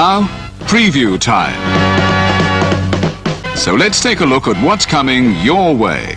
now, preview time. So let's take a look at what's coming your way.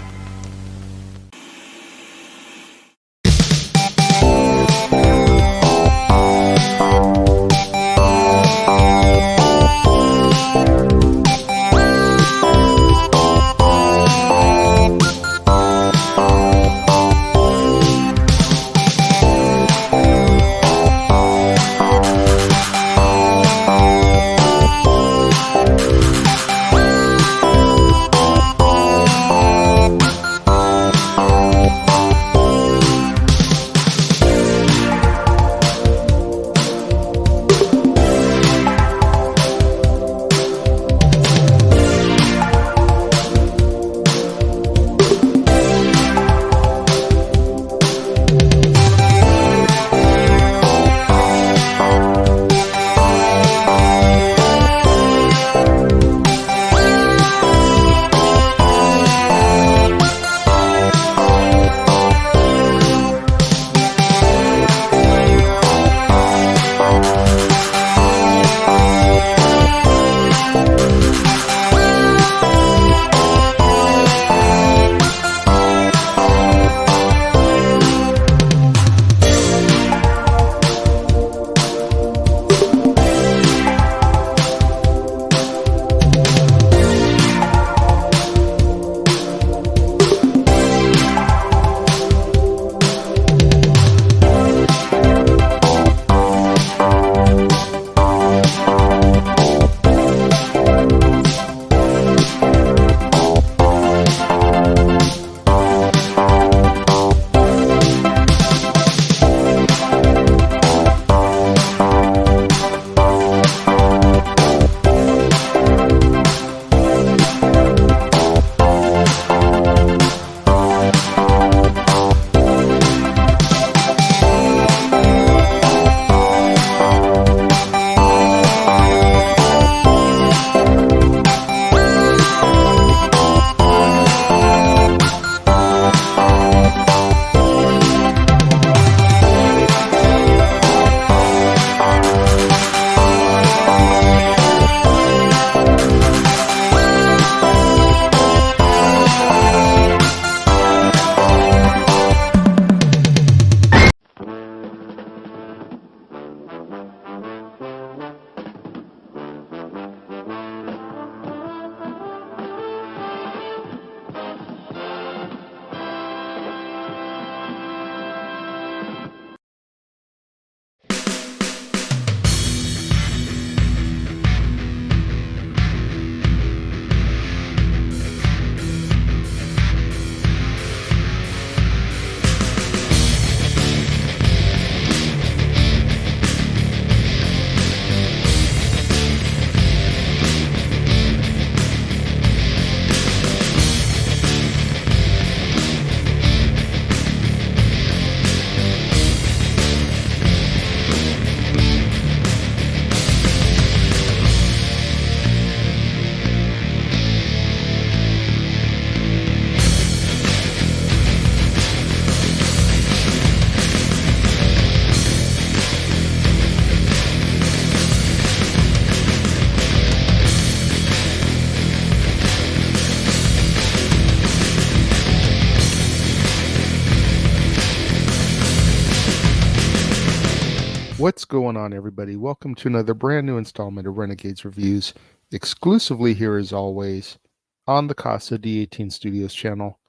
What's going on, everybody? Welcome to another brand new installment of Renegades Reviews, exclusively here as always on the Casa D18 Studios channel.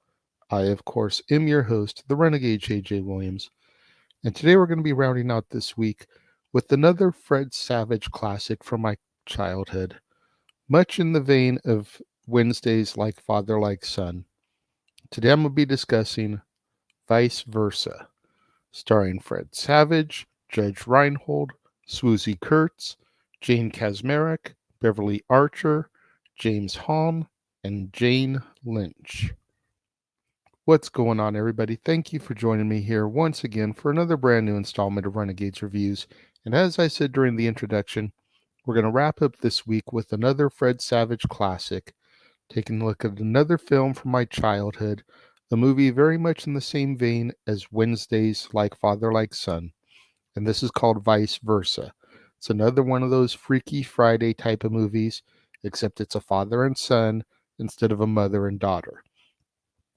I, of course, am your host, the Renegade J.J. Williams, and today we're going to be rounding out this week with another Fred Savage classic from my childhood, much in the vein of Wednesdays Like Father Like Son. Today I'm going to be discussing Vice Versa, starring Fred Savage, Judge Reinhold, Swoosie Kurtz, Jane Kaczmarek, Beverly Archer, James Hahn, and Jane Lynch. What's going on, everybody? Thank you for joining me here once again for another brand new installment of Renegades Reviews. And as I said during the introduction, we're going to wrap up this week with another Fred Savage classic, taking a look at another film from my childhood, a movie very much in the same vein as Wednesdays Like Father Like Son. And this is called Vice Versa, It's another one of those Freaky Friday type of movies, except it's a father and son instead of a mother and daughter.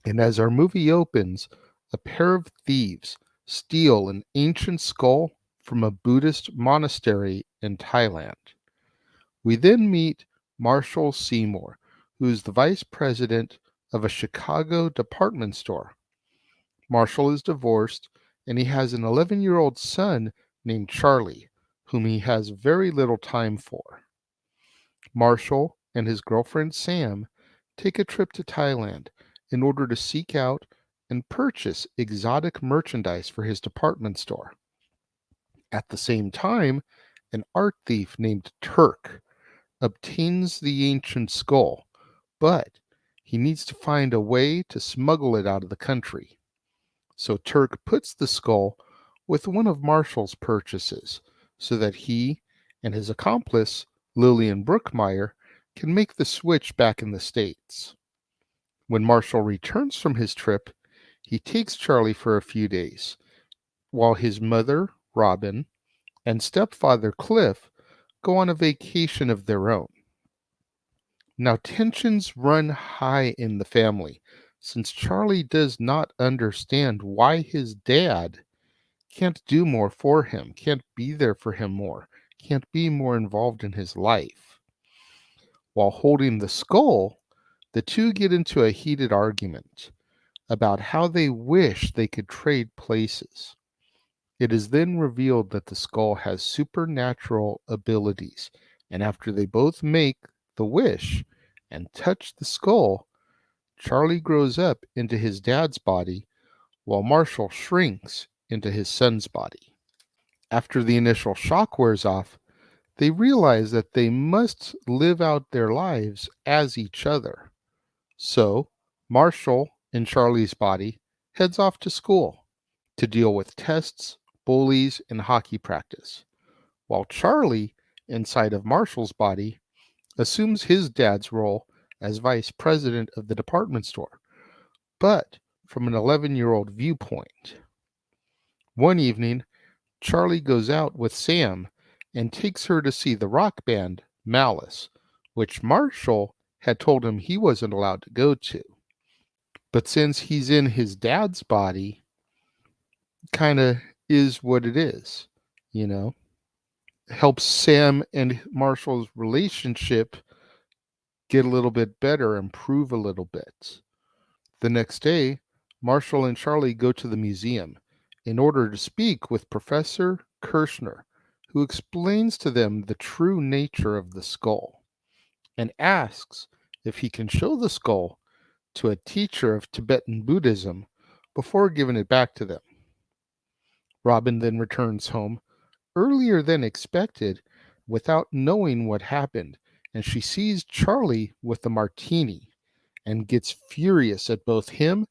And as our movie opens, a pair of thieves steal an ancient skull from a Buddhist monastery in Thailand. We then meet Marshall Seymour, who is the vice president of a Chicago department store. Marshall is divorced, and he has an 11-year-old son named Charlie, whom he has very little time for. Marshall and his girlfriend Sam take a trip to Thailand in order to seek out and purchase exotic merchandise for his department store. At the same time, an art thief named Turk obtains the ancient skull, but he needs to find a way to smuggle it out of the country. So Turk puts the skull with one of Marshall's purchases so that he and his accomplice, Lillian Brookmeyer, can make the switch back in the States. When Marshall returns from his trip, he takes Charlie for a few days, while his mother, Robin, and stepfather, Cliff, go on a vacation of their own. Now, tensions run high in the family since Charlie does not understand why his dad can't do more for him, can't be there for him more, can't be more involved in his life. While holding the skull, the two get into a heated argument about how they wish they could trade places. It is then revealed that the skull has supernatural abilities, and after they both make the wish and touch the skull, Charlie grows up into his dad's body while Marshall shrinks into his son's body. After the initial shock wears off, they realize that they must live out their lives as each other. So, Marshall, in Charlie's body, heads off to school to deal with tests, bullies, and hockey practice, while Charlie, inside of Marshall's body, assumes his dad's role as vice president of the department store, but from an 11-year-old viewpoint. One evening, Charlie goes out with Sam and takes her to see the rock band Malice, which Marshall had told him he wasn't allowed to go to. But since he's in his dad's body, kind of is what it is, you know. Helps Sam and Marshall's relationship get a little bit better, improve a little bit. The next day, Marshall and Charlie go to the museum in order to speak with Professor Kirschner, who explains to them the true nature of the skull and asks if he can show the skull to a teacher of Tibetan Buddhism before giving it back to them. Robin then returns home earlier than expected without knowing what happened, and she sees Charlie with the martini and gets furious at both him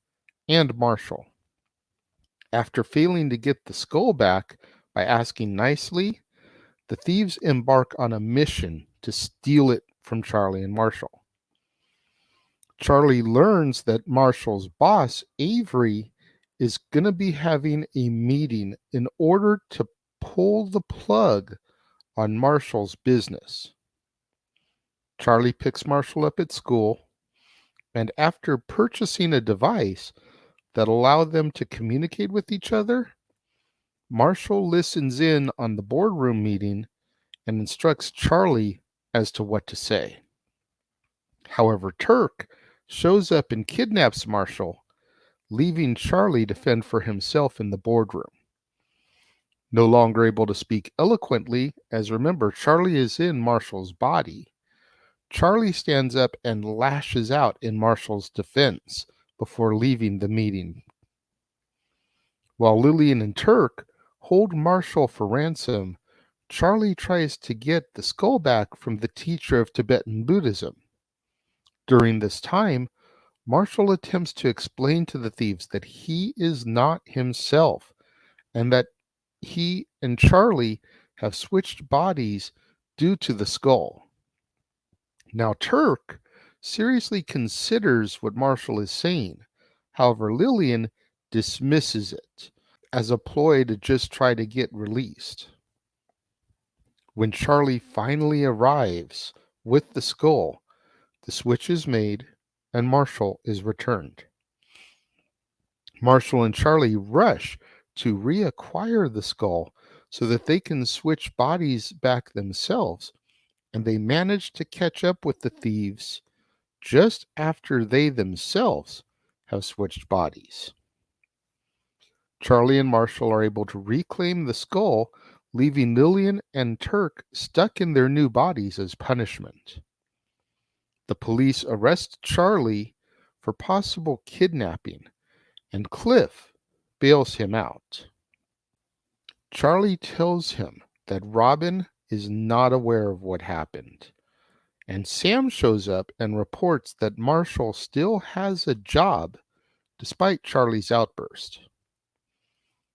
and Marshall. After failing to get the skull back by asking nicely, the thieves embark on a mission to steal it from Charlie and Marshall. Charlie learns that Marshall's boss, Avery, is going to be having a meeting in order to pull the plug on Marshall's business. Charlie picks Marshall up at school, and after purchasing a device that allowed them to communicate with each other, Marshall listens in on the boardroom meeting and instructs Charlie as to what to say. However, Turk shows up and kidnaps Marshall, leaving Charlie to fend for himself in the boardroom. No longer able to speak eloquently, as remember, Charlie is in Marshall's body, Charlie stands up and lashes out in Marshall's defense before leaving the meeting. While Lillian and Turk hold Marshall for ransom, Charlie tries to get the skull back from the teacher of Tibetan Buddhism. During this time, Marshall attempts to explain to the thieves that he is not himself and that he and Charlie have switched bodies due to the skull. Now, Turk seriously considers what Marshall is saying. However, Lillian dismisses it as a ploy to just try to get released. When Charlie finally arrives with the skull, the switch is made and Marshall is returned. Marshall and Charlie rush to reacquire the skull so that they can switch bodies back themselves, and they manage to catch up with the thieves just after they themselves have switched bodies. Charlie and Marshall are able to reclaim the skull, leaving Lillian and Turk stuck in their new bodies as punishment. The police arrest Charlie for possible kidnapping, and Cliff bails him out. Charlie tells him that Robin is not aware of what happened, and Sam shows up and reports that Marshall still has a job despite Charlie's outburst.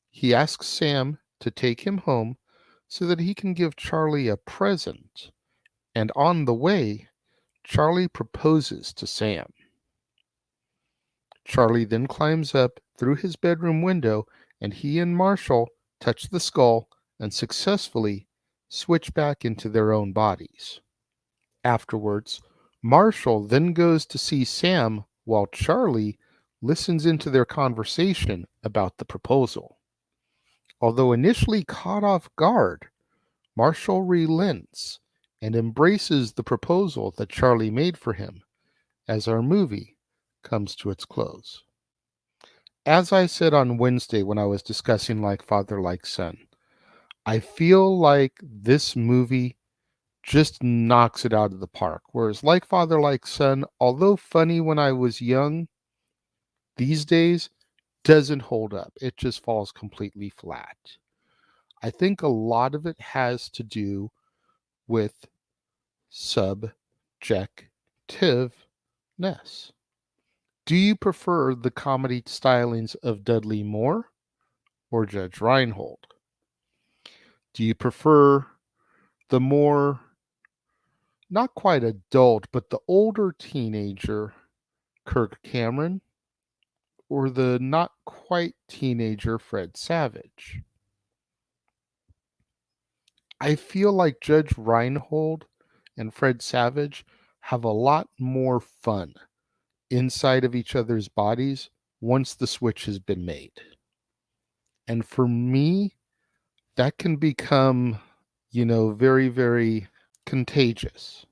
He asks Sam to take him home so that he can give Charlie a present, and on the way, Charlie proposes to Sam. Charlie then climbs up through his bedroom window, and he and Marshall touch the skull and successfully switch back into their own bodies. Afterwards, Marshall then goes to see Sam while Charlie listens into their conversation about the proposal. Although initially caught off guard, Marshall relents and embraces the proposal that Charlie made for him as our movie comes to its close. As I said on Wednesday when I was discussing Like Father, Like Son, I feel like this movie just knocks it out of the park. Whereas Like Father, Like Son, although funny when I was young, these days doesn't hold up. It just falls completely flat. I think a lot of it has to do with subjectiveness. Do you prefer the comedy stylings of Dudley Moore or Judge Reinhold? Do you prefer the more, not quite adult, but the older teenager Kirk Cameron, or the not quite teenager Fred Savage? I feel like Judge Reinhold and Fred Savage have a lot more fun inside of each other's bodies once the switch has been made. And for me, that can become, very, very contagious.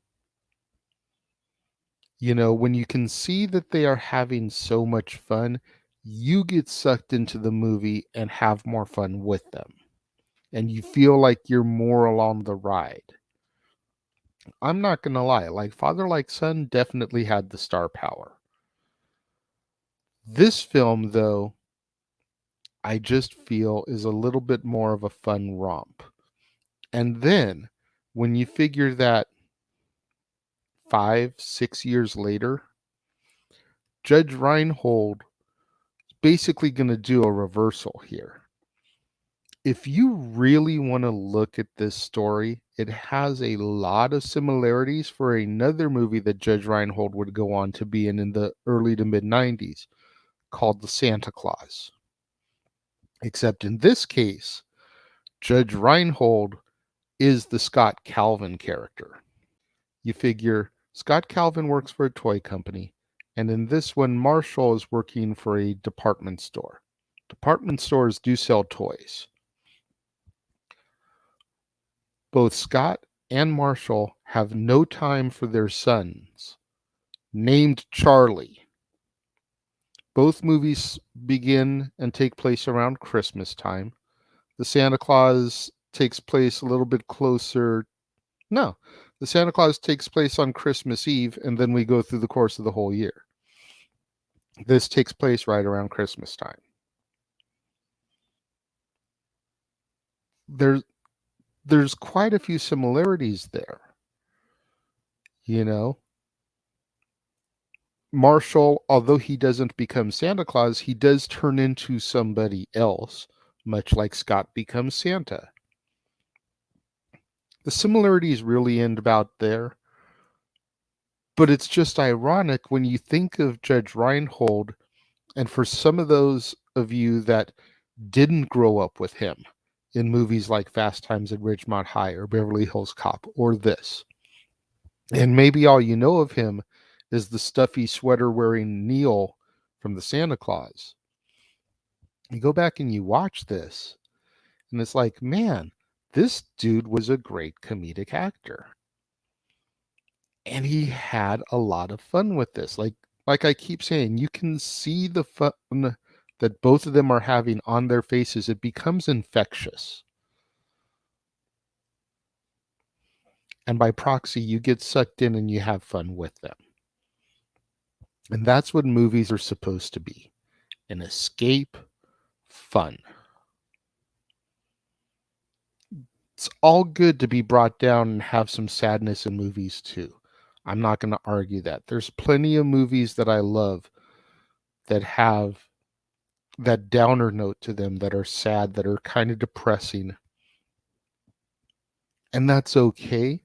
When you can see that they are having so much fun, you get sucked into the movie and have more fun with them. And you feel like you're more along the ride. I'm not going to lie, Like Father, Like Son definitely had the star power. This film, though, I just feel is a little bit more of a fun romp. And then when you figure that 5, 6 years later, Judge Reinhold is basically going to do a reversal here. If you really want to look at this story, it has a lot of similarities for another movie that Judge Reinhold would go on to be in the early to mid 90s called The Santa Claus. Except in this case, Judge Reinhold is the Scott Calvin character. You figure Scott Calvin works for a toy company, and in this one, Marshall is working for a department store. Department stores do sell toys. Both Scott and Marshall have no time for their sons, named Charlie. Both movies begin and take place around Christmas time. The Santa Claus takes place a little bit closer. No, the Santa Claus takes place on Christmas Eve, and then we go through the course of the whole year. This takes place right around Christmas time. There's quite a few similarities there. Marshall, although he doesn't become Santa Claus, he does turn into somebody else, much like Scott becomes Santa. The similarities really end about there. But it's just ironic when you think of Judge Reinhold, and for some of those of you that didn't grow up with him in movies like Fast Times at Ridgemont High or Beverly Hills Cop or this. And maybe all you know of him is the stuffy sweater wearing Neil from the Santa Claus. You go back and you watch this, and it's like, man, this dude was a great comedic actor. And he had a lot of fun with this. Like I keep saying, you can see the fun that both of them are having on their faces. It becomes infectious. And by proxy, you get sucked in and you have fun with them. And that's what movies are supposed to be. An escape, fun. It's all good to be brought down and have some sadness in movies too. I'm not going to argue that. There's plenty of movies that I love that have that downer note to them, that are sad, that are kind of depressing. And that's okay.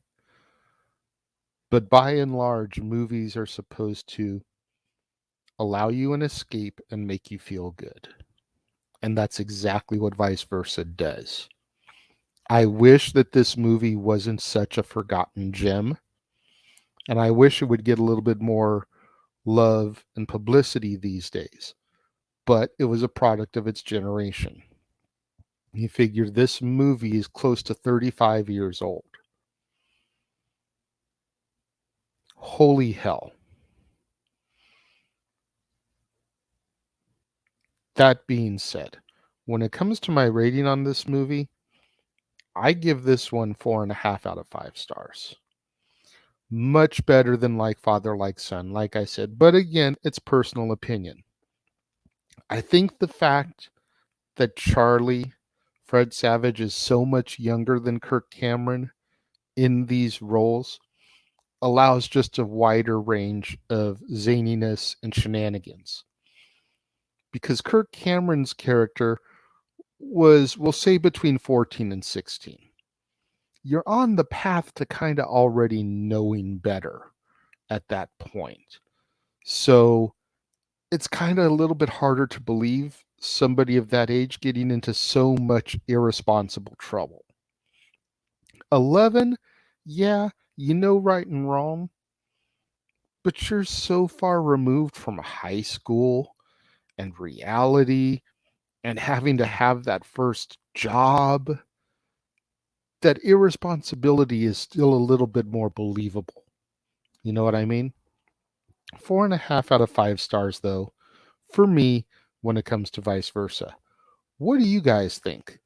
But by and large, movies are supposed to allow you an escape and make you feel good. And that's exactly what Vice Versa does. I wish that this movie wasn't such a forgotten gem. And I wish it would get a little bit more love and publicity these days. But it was a product of its generation. You figure this movie is close to 35 years old. Holy hell. That being said, when it comes to my rating on this movie, I give this one 4.5 out of 5 stars. Much better than Like Father, Like Son, like I said. But again, it's personal opinion. I think the fact that Charlie, Fred Savage, is so much younger than Kirk Cameron in these roles allows just a wider range of zaniness and shenanigans. Because Kirk Cameron's character was, we'll say, between 14 and 16. You're on the path to kind of already knowing better at that point. So it's kind of a little bit harder to believe somebody of that age getting into so much irresponsible trouble. 11, yeah, you know right and wrong, but you're so far removed from high school and reality and having to have that first job that irresponsibility is still a little bit more believable. You know what I mean? 4.5 out of 5 stars, though, for me, when it comes to Vice Versa. What do you guys think?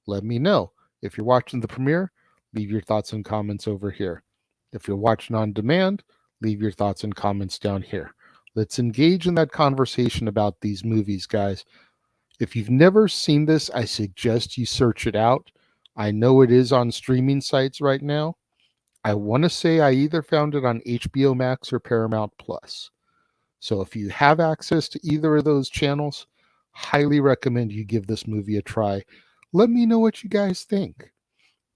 Let me know. If you're watching the premiere, leave your thoughts and comments over here. If you're watching on demand, leave your thoughts and comments down here. Let's engage in that conversation about these movies, guys. If you've never seen this, I suggest you search it out. I know it is on streaming sites right now. I want to say I either found it on HBO Max or Paramount Plus. So if you have access to either of those channels, highly recommend you give this movie a try. Let me know what you guys think.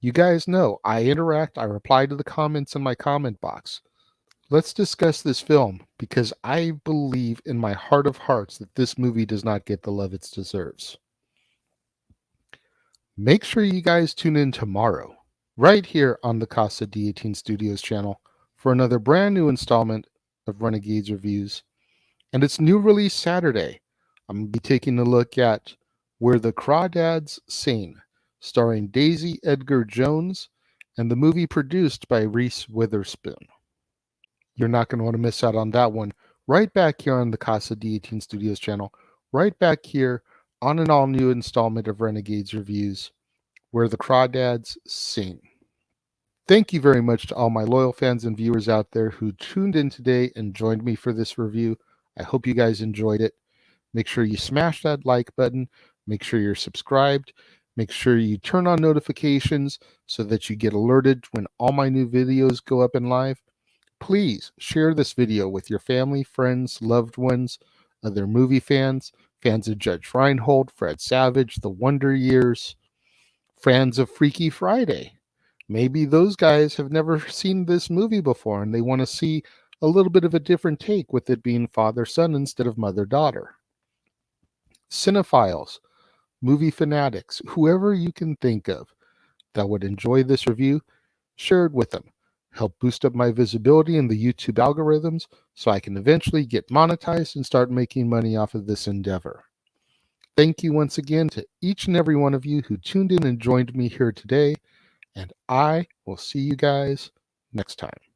You guys know I interact, I reply to the comments in my comment box. Let's discuss this film because I believe in my heart of hearts that this movie does not get the love it deserves. Make sure you guys tune in tomorrow, right here on the Casa D18 Studios channel, for another brand new installment of Renegades Reviews. And it's new release Saturday. I'm going to be taking a look at Where the Crawdads Sing, starring Daisy Edgar Jones, and the movie produced by Reese Witherspoon. You're not going to want to miss out on that one. Right back here on the Casa D18 Studios channel, right back here on an all-new installment of Renegades Reviews, Where the Crawdads Sing. Thank you very much to all my loyal fans and viewers out there who tuned in today and joined me for this review. I hope you guys enjoyed it. Make sure you smash that like button. Make sure you're subscribed. Make sure you turn on notifications so that you get alerted when all my new videos go up in live. Please share this video with your family, friends, loved ones, other movie fans, fans of Judge Reinhold, Fred Savage, The Wonder Years, fans of Freaky Friday. Maybe those guys have never seen this movie before and they want to see a little bit of a different take with it being father-son instead of mother-daughter. Cinephiles, movie fanatics, whoever you can think of that would enjoy this review, share it with them. Help boost up my visibility in the YouTube algorithms so I can eventually get monetized and start making money off of this endeavor. Thank you once again to each and every one of you who tuned in and joined me here today, and I will see you guys next time.